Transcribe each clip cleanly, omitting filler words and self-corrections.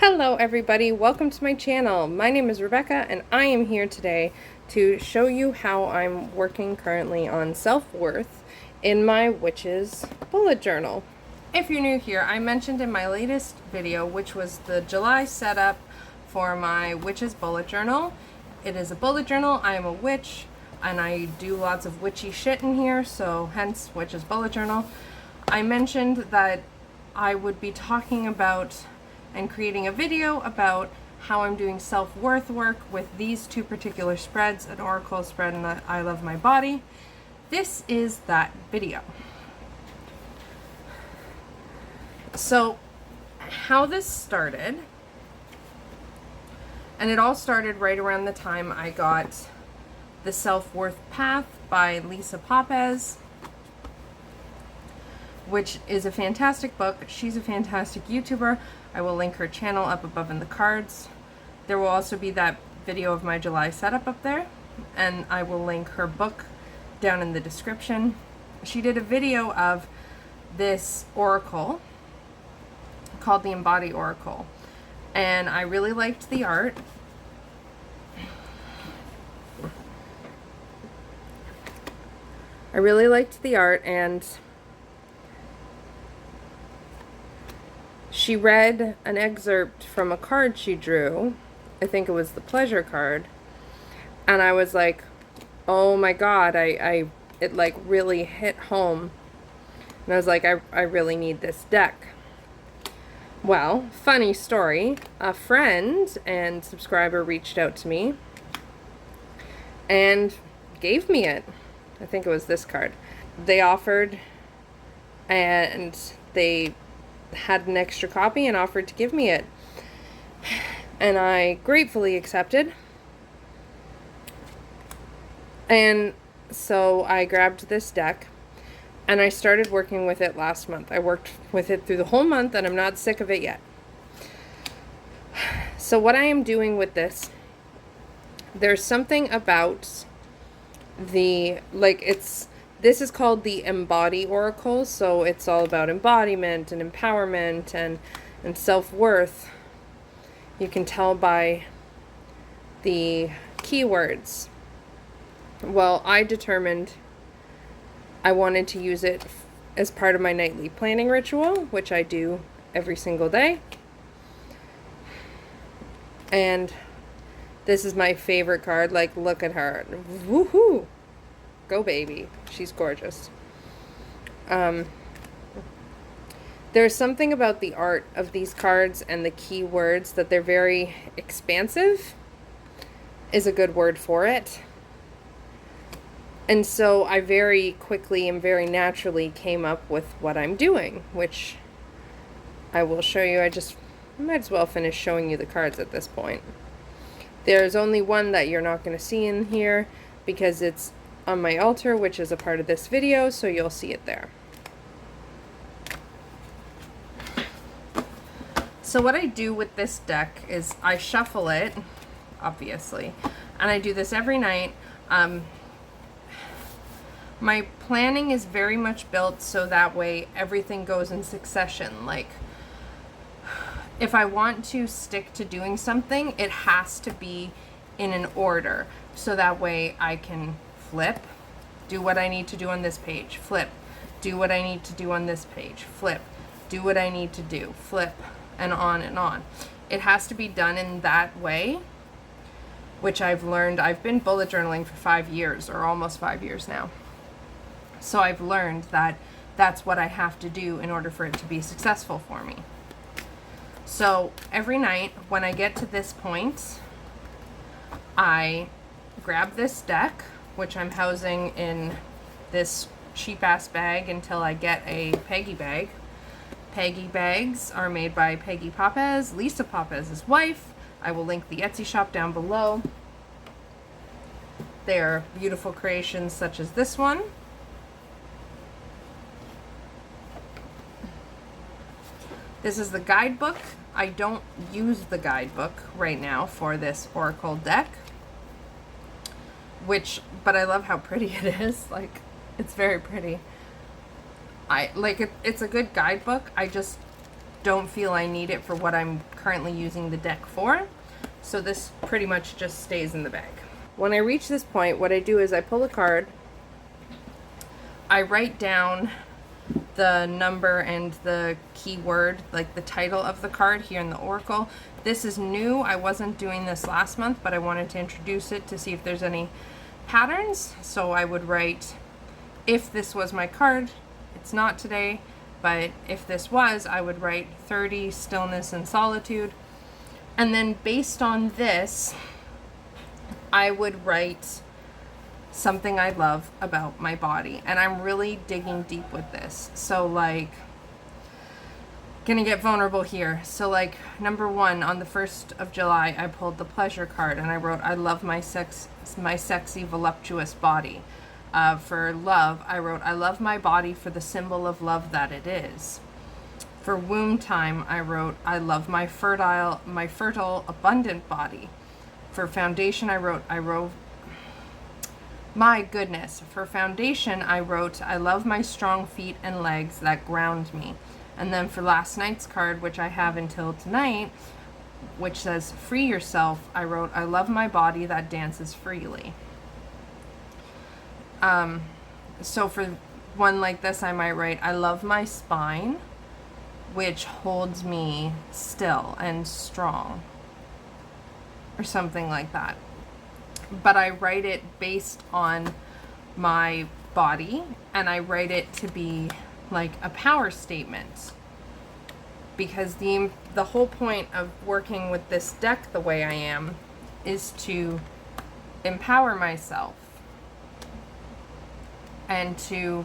Hello everybody, welcome to my channel. My name is Rebecca and I am here today to show you how I'm working currently on self-worth in my witch's bullet journal. If you're new here, I mentioned in my latest video, which was the July setup for my witch's bullet journal. It is a bullet journal. I am a witch and I do lots of witchy shit in here, so hence witch's bullet journal. I mentioned that I would be talking about and creating a video about how I'm doing self-worth work with these two particular spreads, an Oracle spread and I Love My Body. This is that video. So how this started, and it all started right around the time I got The Self-Worth Path by Lisa Papez, which is a fantastic book. She's a fantastic YouTuber. I will link her channel up above in the cards. There will also be that video of my July setup up there, and I will link her book down in the description. She did a video of this oracle called the Embody Oracle, and I really liked the art. And she read an excerpt from a card she drew. I think it was the pleasure card. And I was like, oh my God, it like really hit home. And I was like, I really need this deck. Well, funny story, a friend and subscriber reached out to me and gave me it. I think it was this card. They offered and they had an extra copy and offered to give me it, and I gratefully accepted. And so I grabbed this deck and I started working with it last month. I worked with it through the whole month and I'm not sick of it yet. So what I am doing with this, there's something about the, this is called the Embody Oracle, so it's all about embodiment and empowerment and self-worth. You can tell by the keywords. Well, I determined I wanted to use it as part of my nightly planning ritual, which I do every single day. And this is my favorite card. Like, look at her. Woohoo! Go baby. She's gorgeous. There's something about the art of these cards and the keywords that they're very expansive is a good word for it. And so I very quickly and very naturally came up with what I'm doing, which I will show you. I might as well finish showing you the cards at this point. There's only one that you're not going to see in here because it's on my altar, which is a part of this video, so you'll see it there. So what I do with this deck is I shuffle it, obviously, and I do this every night. My planning is very much built so that way everything goes in succession. Like, if I want to stick to doing something, it has to be in an order, so that way I can flip, do what I need to do on this page, flip, do what I need to do on this page, flip, do what I need to do, flip, and on and on. It has to be done in that way, which I've learned. I've been bullet journaling for 5 years, or almost 5 years now. So I've learned that that's what I have to do in order for it to be successful for me. So every night when I get to this point, I grab this deck, which I'm housing in this cheap-ass bag until I get a Peggy bag. Peggy Bags are made by Peggy Papez, Lisa Papez's wife. I will link the Etsy shop down below. They are beautiful creations such as this one. This is the Guidebook. I don't use the Guidebook right now for this Oracle deck, but I love how pretty it is. Like, it's very pretty. I like it. It's a good guidebook. I just don't feel I need it for what I'm currently using the deck for. So this pretty much just stays in the bag. When I reach this point, what I do is I pull a card, I write down the number and the keyword, like the title of the card here in the Oracle. This is new. I wasn't doing this last month, but I wanted to introduce it to see if there's any patterns. So I would write, if this was my card, it's not today, but if this was, I would write 30, stillness and solitude. And then based on this, I would write something I love about my body. And I'm really digging deep with this. So like, gonna get vulnerable here. So like, number 1, on the 1st of July, I pulled the pleasure card and I wrote, I love my sexy, voluptuous body. For love, I wrote, I love my body for the symbol of love that it is. For womb time, I wrote, I love my fertile, abundant body. For foundation, I wrote, my goodness. For foundation, I wrote, I love my strong feet and legs that ground me. And then for last night's card, which I have until tonight, which says free yourself, I wrote, I love my body that dances freely. So for one like this, I might write, I love my spine, which holds me still and strong, or something like that. But I write it based on my body, and I write it to be like a power statement, because the whole point of working with this deck the way I am is to empower myself and to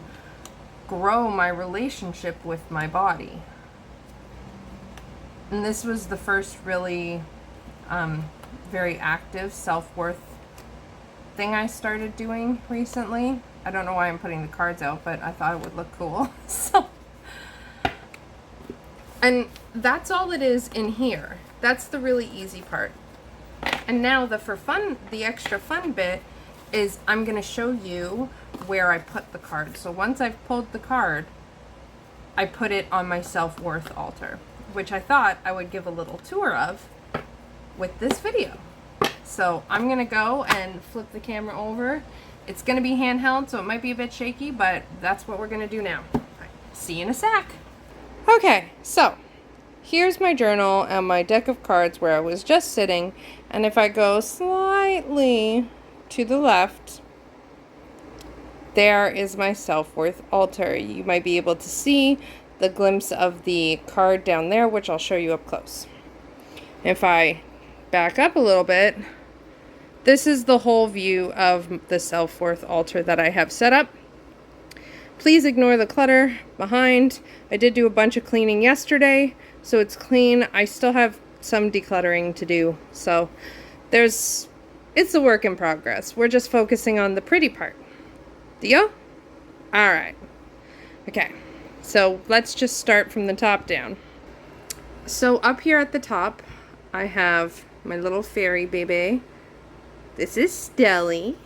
grow my relationship with my body. And this was the first really very active self-worth thing I started doing recently. I don't know why I'm putting the cards out, but I thought it would look cool. So, and that's all it is in here. That's the really easy part. And now the extra fun bit is I'm going to show you where I put the card. So once I've pulled the card, I put it on my self-worth altar, which I thought I would give a little tour of with this video. So I'm going to go and flip the camera over. It's going to be handheld, so it might be a bit shaky, but that's what we're going to do now. Right, see you in a sec. Okay, so here's my journal and my deck of cards where I was just sitting. And if I go slightly to the left, there is my self-worth altar. You might be able to see the glimpse of the card down there, which I'll show you up close. If I back up a little bit, this is the whole view of the self-worth altar that I have set up. Please ignore the clutter behind. I did do a bunch of cleaning yesterday, so it's clean. I still have some decluttering to do, so it's a work in progress. We're just focusing on the pretty part. Deal? Alright. Okay, so let's just start from the top down. So up here at the top, I have my little fairy baby. This is Stelly.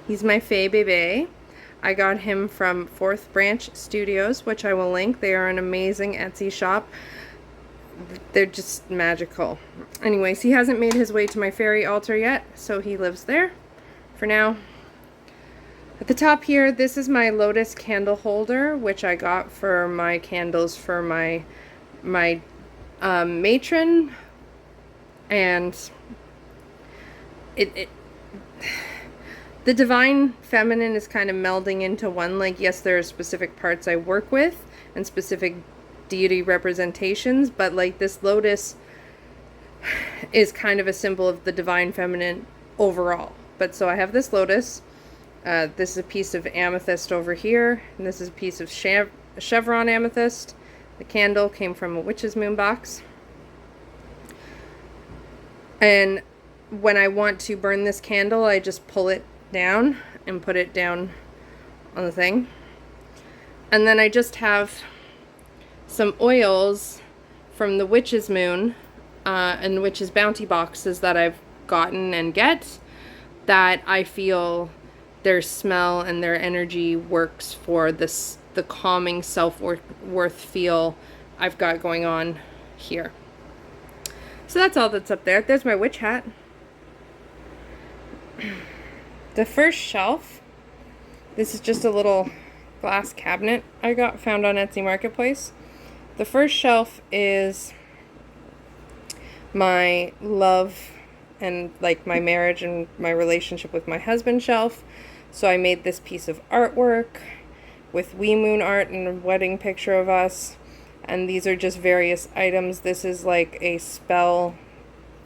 He's my Fae baby. I got him from 4th Branch Studios, which I will link. They are an amazing Etsy shop. They're just magical. Anyways, he hasn't made his way to my fairy altar yet, so he lives there for now. At the top here, this is my Lotus candle holder, which I got for my candles for my matron, and the divine feminine is kind of melding into one. Like, yes, there are specific parts I work with and specific deity representations, but like this lotus is kind of a symbol of the divine feminine overall. But so I have this lotus. This is a piece of amethyst over here, and this is a piece of chevron amethyst. The candle came from a witch's moon box. And when I want to burn this candle, I just pull it down and put it down on the thing. And then I just have some oils from the witch's moon and witch's bounty boxes that I've gotten and get, that I feel their smell and their energy works for the calming self-worth feel I've got going on here. So that's all that's up there. There's my witch hat. The first shelf, this is just a little glass cabinet I found on Etsy Marketplace. The first shelf is my love and like my marriage and my relationship with my husband shelf. So I made this piece of artwork with wee moon art and a wedding picture of us. And these are just various items. This is like a spell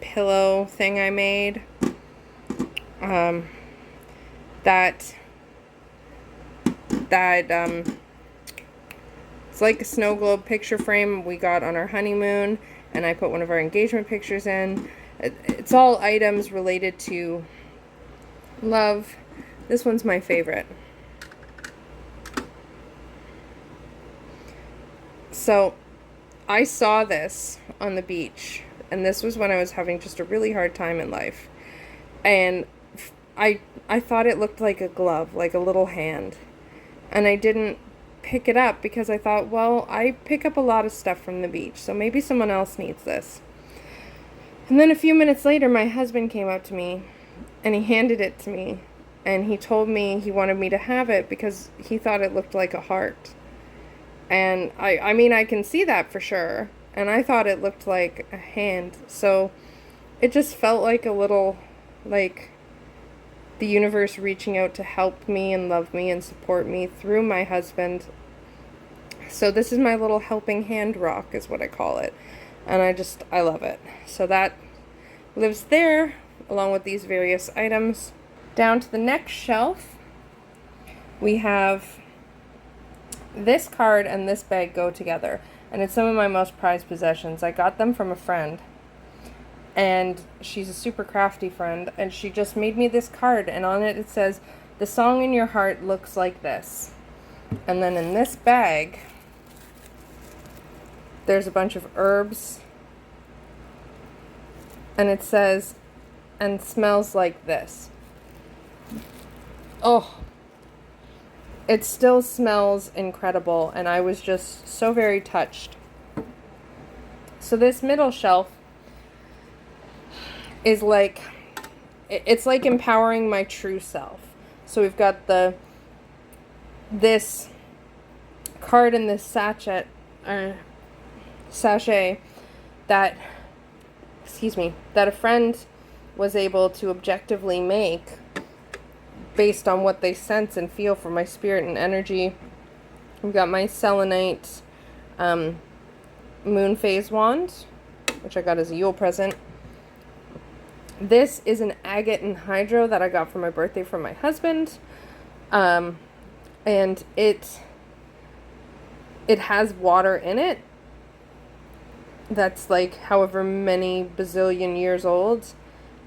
pillow thing I made. It's like a snow globe picture frame we got on our honeymoon, and I put one of our engagement pictures in. It's all items related to love. This one's my favorite. So I saw this on the beach, and this was when I was having just a really hard time in life. And I thought it looked like a glove, like a little hand. And I didn't pick it up because I thought, well, I pick up a lot of stuff from the beach, so maybe someone else needs this. And then a few minutes later, my husband came up to me, and he handed it to me. And he told me he wanted me to have it because he thought it looked like a heart. And I mean, I can see that for sure. And I thought it looked like a hand. So it just felt like a little, like the universe reaching out to help me and love me and support me through my husband. So this is my little helping hand rock is what I call it. And I love it. So that lives there along with these various items. Down to the next shelf, we have this card and this bag go together, and it's some of my most prized possessions. I got them from a friend, and she's a super crafty friend, and she just made me this card, and on it says, "The song in your heart looks like this." And then in this bag, there's a bunch of herbs, and it says, "and smells like this." Oh, it still smells incredible, and I was just so very touched. So this middle shelf is like, it's like empowering my true self. So we've got this card in this sachet that, that a friend was able to objectively make based on what they sense and feel from my spirit and energy. We've got my selenite moon phase wand, which I got as a Yule present. This is an agate and hydro that I got for my birthday from my husband. And it has water in it that's like however many bazillion years old.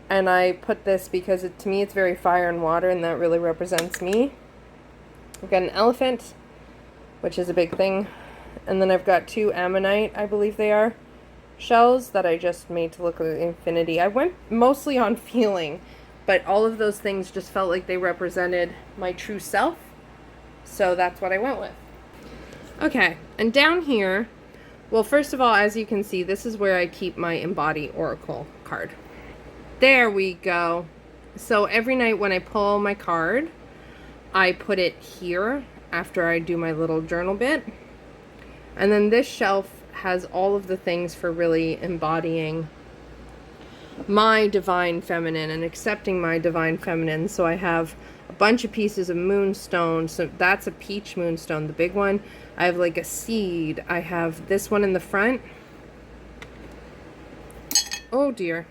And I put this because to me it's very fire and water, and that really represents me. I've got an elephant, which is a big thing. And then I've got 2 ammonite, I believe they are, shells that I just made to look like infinity. I went mostly on feeling, but all of those things just felt like they represented my true self. So that's what I went with. Okay, and down here, well, first of all, as you can see, this is where I keep my Embody Oracle card. There we go. So every night when I pull my card, I put it here after I do my little journal bit. And then this shelf has all of the things for really embodying my divine feminine and accepting my divine feminine. So I have a bunch of pieces of moonstone. So that's a peach moonstone, the big one. I have like a seed. I have this one in the front. Oh dear.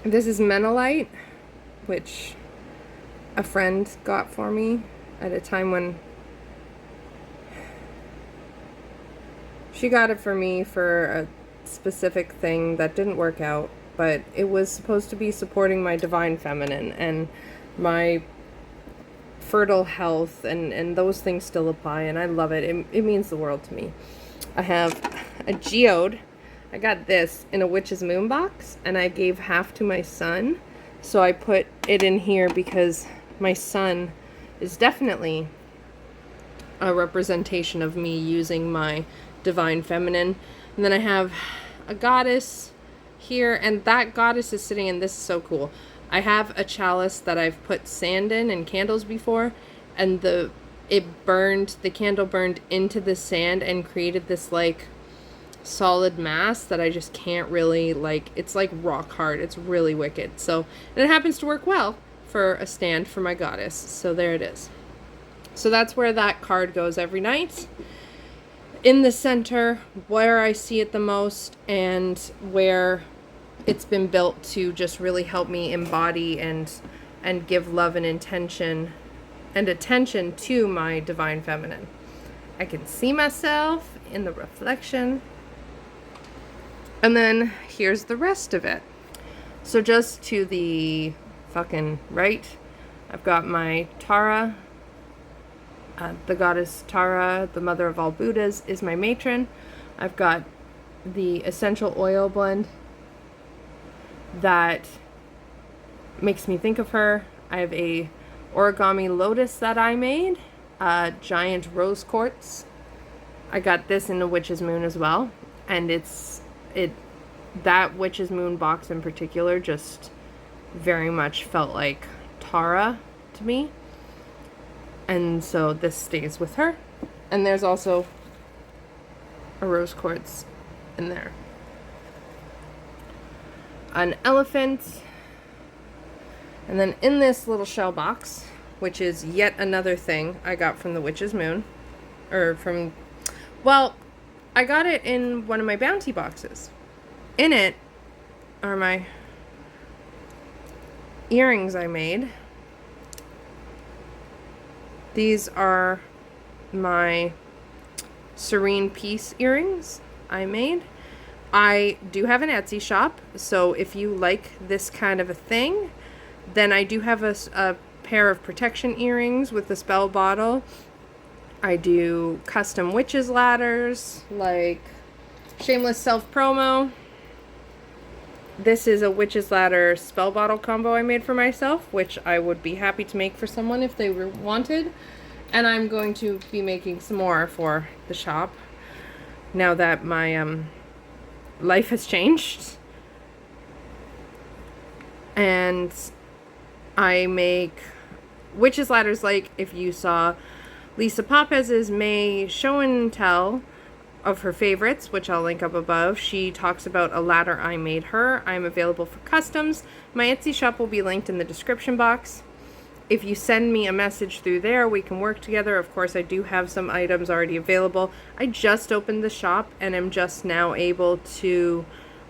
This is Menolite, which a friend got for me at a time when she got it for me for a specific thing that didn't work out, but it was supposed to be supporting my divine feminine and my fertile health, and those things still apply, and I love it. It means the world to me. I have a geode. I got this in a witch's moon box, and I gave half to my son. So I put it in here because my son is definitely a representation of me using my divine feminine. And then I have a goddess here, and that goddess is sitting in, this is so cool. I have a chalice that I've put sand in and candles before, and the candle burned into the sand and created this like solid mass that I just can't really, like, it's like rock hard. It's really wicked. So, and it happens to work well for a stand for my goddess. So there it is. So that's where that card goes every night. In the center, where I see it the most and where it's been built to just really help me embody and give love and intention and attention to my divine feminine. I can see myself in the reflection. And then here's the rest of it. So just to the fucking right, I've got my Tara. The goddess Tara, the mother of all Buddhas, is my matron. I've got the essential oil blend that makes me think of her. I have a origami lotus that I made, giant rose quartz. I got this in the Witch's Moon as well, and that Witch's Moon box in particular just very much felt like Tara to me. And so this stays with her. And there's also a rose quartz in there. An elephant. And then in this little shell box, which is yet another thing I got from the Witch's Moon. I got it in one of my bounty boxes. In it are my earrings I made. These are my Serene Peace earrings I made. I do have an Etsy shop, so if you like this kind of a thing, then I do have a pair of protection earrings with the spell bottle. I do custom witches ladders, like shameless self promo. This is a witches ladder spell bottle combo I made for myself, which I would be happy to make for someone if they wanted. And I'm going to be making some more for the shop now that my life has changed. And I make witches ladders, like if you saw Lisa Papez's May show and tell of her favorites, which I'll link up above. She talks about a ladder I made her. I'm available for customs. My Etsy shop will be linked in the description box. If you send me a message through there, we can work together. Of course, I do have some items already available. I just opened the shop and am just now able to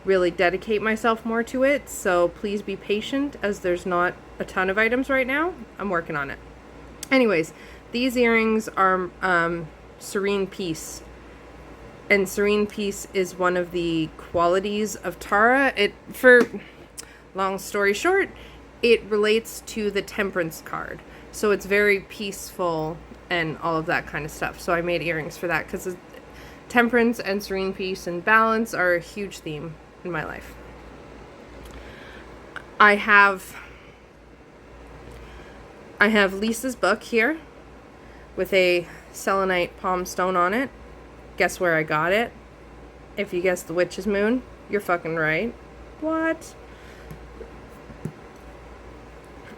really dedicate myself more to it. So please be patient, as there's not a ton of items right now. I'm working on it. Anyways, these earrings are Serene Peace. And Serene Peace is one of the qualities of Tara. For long story short, it relates to the Temperance card. So it's very peaceful and all of that kind of stuff. So I made earrings for that because Temperance and Serene Peace and balance are a huge theme in my life. I have Lisa's book here with a selenite palm stone on it. Guess where I got it? If you guessed the Witch's Moon, you're fucking right. What?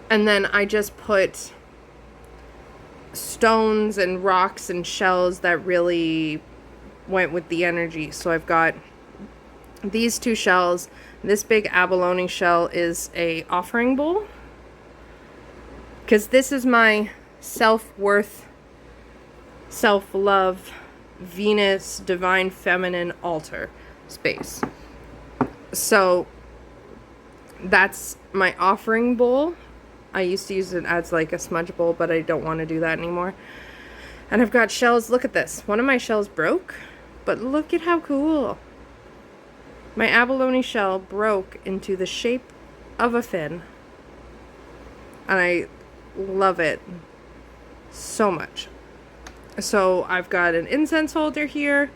And then I just put stones and rocks and shells that really went with the energy. So I've got these two shells. This big abalone shell is a offering bowl, because this is my self-worth, self-love, Venus, divine feminine altar space. So that's my offering bowl. I used to use it as like a smudge bowl, but I don't want to do that anymore. And I've got shells. Look at this. One of my shells broke, but look at how cool. My abalone shell broke into the shape of a fin. And I love it so much. So I've got an incense holder here.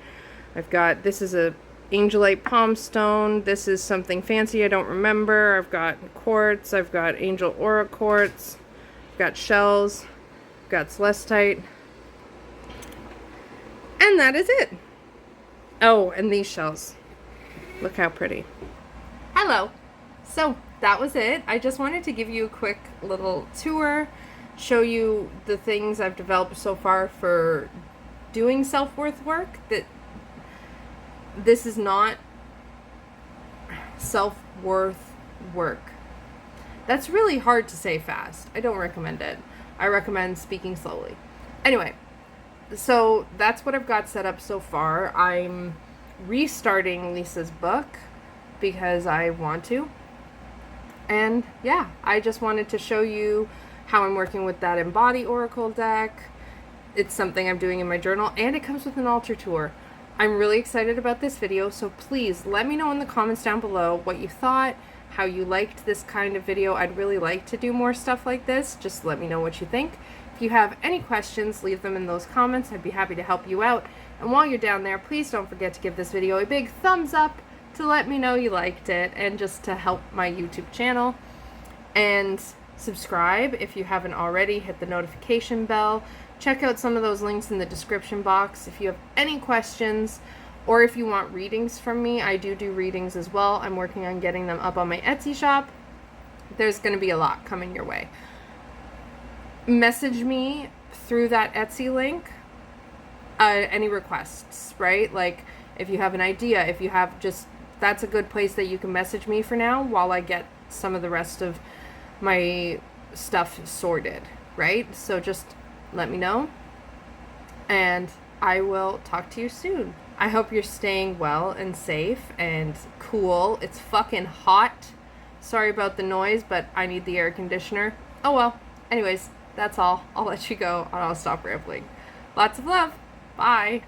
This is a angelite palm stone. This is something fancy I don't remember. I've got quartz. I've got angel aura quartz. I've got shells. I've got celestite. And that is it. Oh, and these shells. Look how pretty. Hello. So that was it. I just wanted to give you a quick little tour, show you the things I've developed so far for doing self-worth work. That this is not self-worth work. That's really hard to say fast. I don't recommend it. I recommend speaking slowly. Anyway, so that's what I've got set up so far. I'm restarting Lisa's book because I want to. And yeah, I just wanted to show you how I'm working with that Embody Oracle deck. It's something I'm doing in my journal, and it comes with an altar tour. I'm really excited about this video, so please let me know in the comments down below what you thought, how you liked this kind of video. I'd really like to do more stuff like this. Just let me know what you think. If you have any questions, leave them in those comments. I'd be happy to help you out. And while you're down there, please don't forget to give this video a big thumbs up to let me know you liked it and just to help my YouTube channel. And subscribe if you haven't already. Hit the notification bell. Check out some of those links in the description box. If you have any questions or if you want readings from me, I do readings as well. I'm working on getting them up on my Etsy shop. There's going to be a lot coming your way. Message me through that Etsy link any requests, right? Like if you have an idea, if you have just, that's a good place that you can message me for now while I get some of the rest of my stuff sorted, right? So just let me know and I will talk to you soon. I hope you're staying well and safe and cool. It's fucking hot. Sorry about the noise, but I need the air conditioner. Oh well. Anyways, that's all. I'll let you go and I'll stop rambling. Lots of love. Bye.